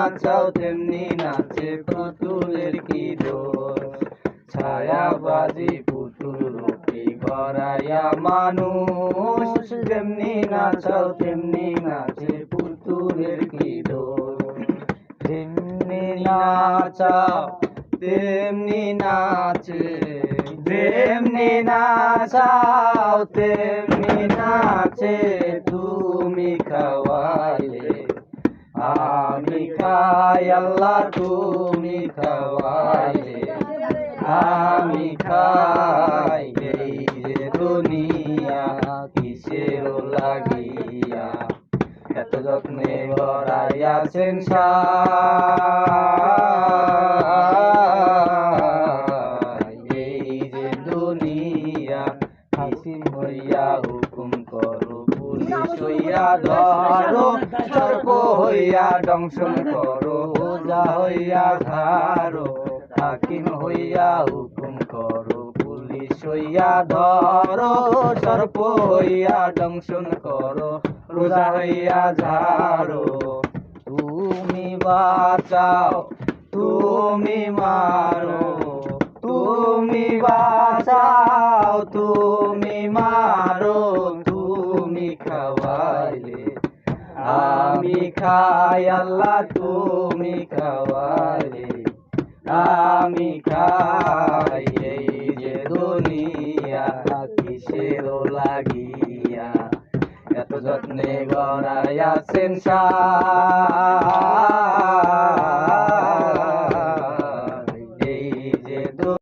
নাচাও তেমনি নাচে পুতুলের কি দোষ। ছায়াবাজি পুতুল রূপে গড়াইয়া মানুষ, যেমনি নাচাও তেমনি নাচে পুতুলের কি দোষ। যেমনি নাচাও তেমনি নাচে, যেমনি নাচাও তেমনি নাচে, তুমি খাওয়াইলে আমি খাই আল্লাহ, তুমি খাওয়াইলে আমি খাই। এই যে দুনিয়া কিসের লাগিয়া এত যত্নে গড়াইয়াছেন সাই। এই যে দুনিয়া হাসিম হইয়া হুকুম করো, পুলিশ হইয়া ধরো, সর্প হইয়া দংশন করো, ওজা হইয়া ধারো, হাকিম হইয়া হুকুম করো, পুলিশ হইয়া ধরো, সর্প হইয়া দংশন করো, রোজা হইয়া ঝাড়ো। তুমি বাঁচাও তুমি মারো, তুমি বাঁচাও তুমি মারো, তুমি খাওয়াইলে আমি খাই আল্লাহ, তুমি খাওয়াইলে আমি খাই। এই যে দুনিয়া কিসের লাগিয়া এত যত্নে গড়াইয়াছেন সাই।